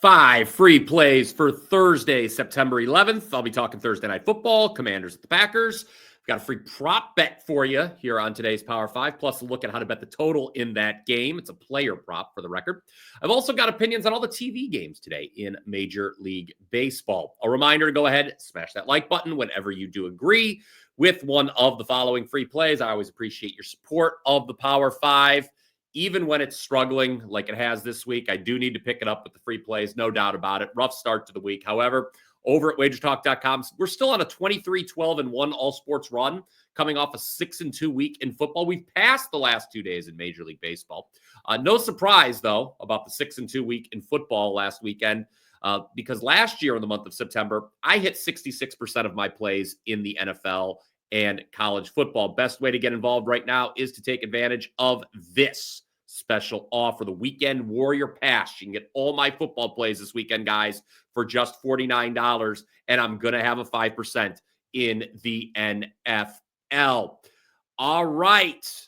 5 free plays for Thursday, September 11th. I'll be talking Thursday Night Football, Commanders at the Packers. We've got a free prop bet for you here on today's Power 5, plus a look at how to bet the total in that game. It's a player prop for the record. I've also got opinions on all the TV games today in Major League Baseball. A reminder to go ahead, smash that like button whenever you do agree with one of the following free plays. I always appreciate your support of the Power 5. Even when it's struggling like it has this week, I do need to pick it up with the free plays, no doubt about it. Rough start to the week. However, over at WagerTalk.com, we're still on a 23-12-1 all-sports run, coming off a 6-2 week in football. We've passed the last 2 days in Major League Baseball. No surprise, though, about the 6-2 week in football last weekend, because last year in the month of September, I hit 66% of my plays in the NFL and college football. Best way to get involved right now is to take advantage of this special offer, the Weekend Warrior Pass. You can get all my football plays this weekend, guys, for just $49, and I'm going to have a 5% in the NFL. All right.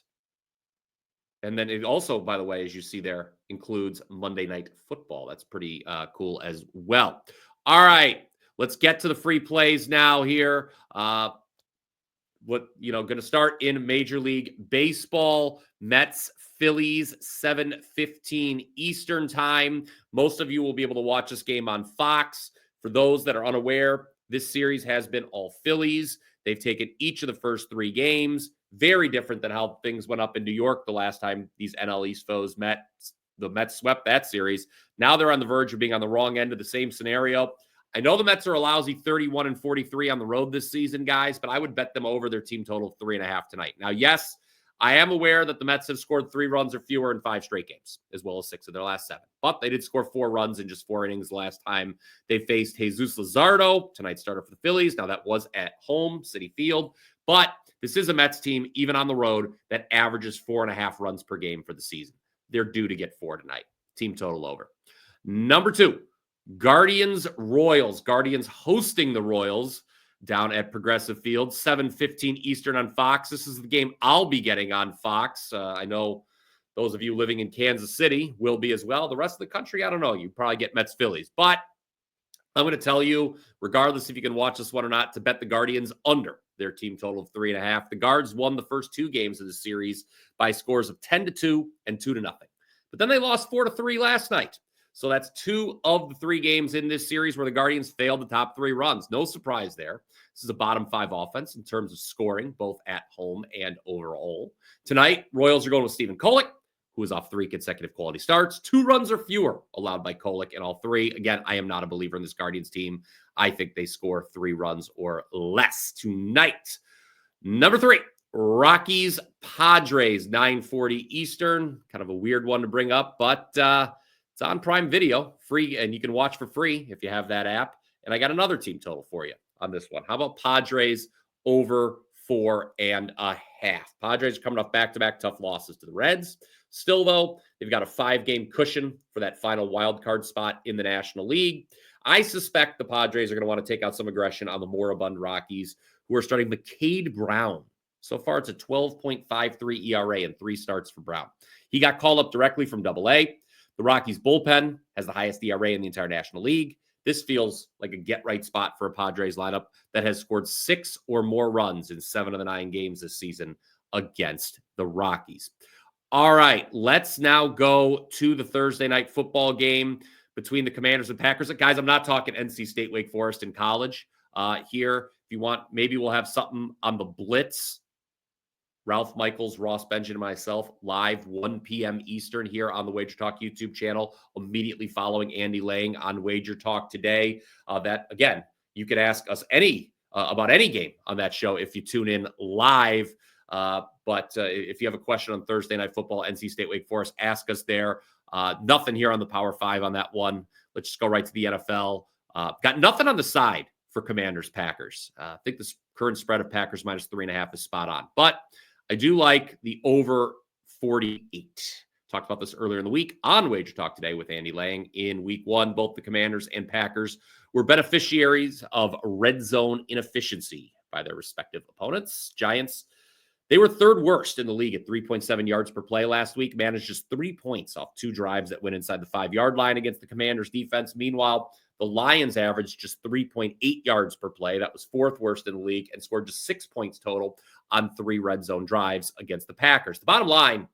And then it also, by the way, as you see there, includes Monday Night Football. That's pretty cool as well. All right. Let's get to the free plays now here. Going to start in Major League Baseball. Mets, Phillies, 7:15 Eastern time. Most of you will be able to watch this game on Fox. For those that are unaware, this series has been all Phillies. They've taken each of the first 3 games. Very different than how things went up in New York the last time these NL East foes met. The Mets swept that series. Now they're on the verge of being on the wrong end of the same scenario. I know the Mets are a lousy 31-43 on the road this season, guys, but I would bet them over their team total of 3.5 tonight. Now, yes, I am aware that the Mets have scored 3 runs or fewer in 5 straight games, as well as 6 of their last 7. But they did score 4 runs in just 4 innings the last time they faced Jesus Luzardo, tonight's starter for the Phillies. Now, that was at home, Citi Field. But this is a Mets team, even on the road, that averages 4.5 runs per game for the season. They're due to get 4 tonight. Team total over. Number 2. Guardians, Royals. Guardians hosting the Royals down at Progressive Field, 7:15 Eastern on Fox. This is the game I'll be getting on Fox. I know those of you living in Kansas City will be as well. The rest of the country, I don't know. You probably get Mets, Phillies. But I'm going to tell you, regardless if you can watch this one or not, to bet the Guardians under their team total of 3.5. The Guards won the first 2 games of the series by scores of 10-2 and 2-0. But then they lost 4-3 last night. So that's 2 of the 3 games in this series where the Guardians failed the top 3 runs. No surprise there. This is a bottom 5 offense in terms of scoring, both at home and overall. Tonight, Royals are going with Stephen Kolek, who is off 3 consecutive quality starts. 2 runs or fewer allowed by Kolek in all 3. Again, I am not a believer in this Guardians team. I think they score 3 runs or less tonight. Number 3, Rockies, Padres, 9:40 Eastern. Kind of a weird one to bring up, but it's on Prime Video, free, and you can watch for free if you have that app. And I got another team total for you on this one. How about Padres over 4.5? Padres are coming off back-to-back tough losses to the Reds. Still, though, they've got a 5-game cushion for that final wild card spot in the National League. I suspect the Padres are going to want to take out some aggression on the moribund Rockies, who are starting McCade Brown. So far, it's a 12.53 ERA in 3 starts for Brown. He got called up directly from Double-A. The Rockies bullpen has the highest ERA in the entire National League. This feels like a get-right spot for a Padres lineup that has scored 6 or more runs in 7 of the 9 games this season against the Rockies. All right, let's now go to the Thursday night football game between the Commanders and Packers. Guys, I'm not talking NC State, Wake Forest in college here. If you want, maybe we'll have something on the Blitz. Ralph Michaels, Ross Benjamin, and myself live 1 p.m. Eastern here on the WagerTalk YouTube channel, immediately following Andy Lang on WagerTalk today. That, again, you can ask us about any game on that show if you tune in live. But if you have a question on Thursday Night Football, NC State, Wake Forest, ask us there. Nothing here on the Power 5 on that one. Let's just go right to the NFL. Got nothing on the side for Commanders, Packers. I think this current spread of Packers minus 3.5 is spot on. But I do like the over 48. Talked about this earlier in the week on Wager Talk today with Andy Lang. In week 1, both the Commanders and Packers were beneficiaries of red zone inefficiency by their respective opponents. Giants, They were third worst in the league at 3.7 yards per play last week, managed just 3 points off 2 drives that went inside the 5-yard line against the Commanders defense. Meanwhile, the Lions averaged just 3.8 yards per play. That was 4th worst in the league, and scored just 6 points total on 3 red zone drives against the Packers. The bottom line,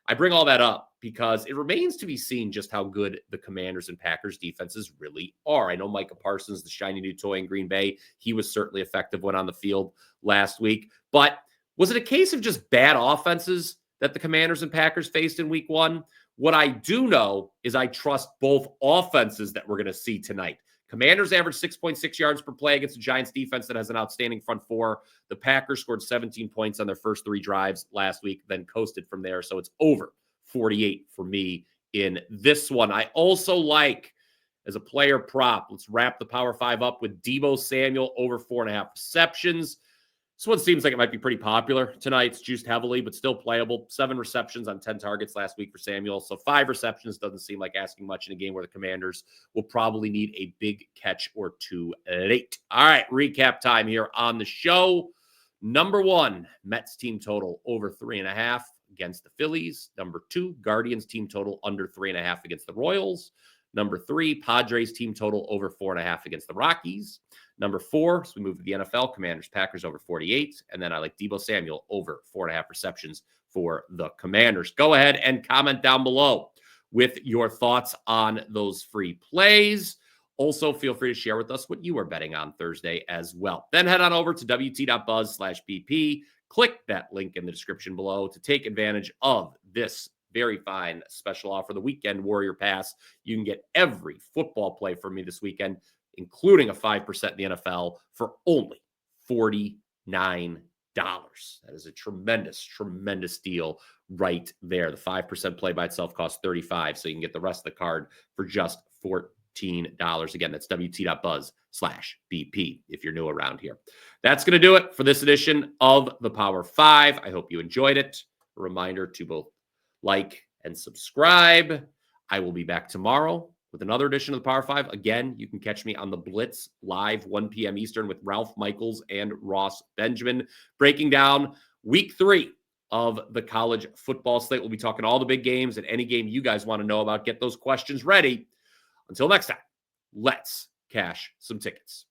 I bring all that up because it remains to be seen just how good the Commanders and Packers defenses really are. I know Micah Parsons, the shiny new toy in Green Bay, he was certainly effective when on the field last week. But was it a case of just bad offenses that the Commanders and Packers faced in week 1? What I do know is I trust both offenses that we're going to see tonight. Commanders averaged 6.6 yards per play against the Giants defense that has an outstanding front four. The Packers scored 17 points on their first 3 drives last week, then coasted from there. So it's over 48 for me in this one. I also like, as a player prop, let's wrap the Power 5 up with Deebo Samuel over 4.5 receptions. This one seems like it might be pretty popular tonight. It's juiced heavily, but still playable. 7 receptions on 10 targets last week for Samuel. So 5 receptions doesn't seem like asking much in a game where the Commanders will probably need a big catch or 2 late. All right, recap time here on the show. Number 1, Mets team total over 3.5 against the Phillies. Number 2, Guardians team total under 3.5 against the Royals. Number 3, Padres team total over 4.5 against the Rockies. Number 4, so we move to the NFL, Commanders, Packers over 48. And then I like Deebo Samuel over 4.5 receptions for the Commanders. Go ahead and comment down below with your thoughts on those free plays. Also, feel free to share with us what you are betting on Thursday as well. Then head on over to wt.buzz/BP. Click that link in the description below to take advantage of this very fine special offer, the Weekend Warrior Pass. You can get every football play from me this weekend, including a 5% in the NFL, for only $49. That is a tremendous, tremendous deal right there. The 5% play by itself costs $35, so you can get the rest of the card for just $14. Again, that's wt.buzz/BP if you're new around here. That's going to do it for this edition of the Power 5. I hope you enjoyed it. A reminder to both like and subscribe. I will be back tomorrow with another edition of the Power 5. Again, you can catch me on the Blitz live 1 p.m. Eastern with Ralph Michaels and Ross Benjamin, breaking down week 3 of the college football slate. We'll be talking all the big games and any game you guys want to know about. Get those questions ready. Until next time, let's cash some tickets.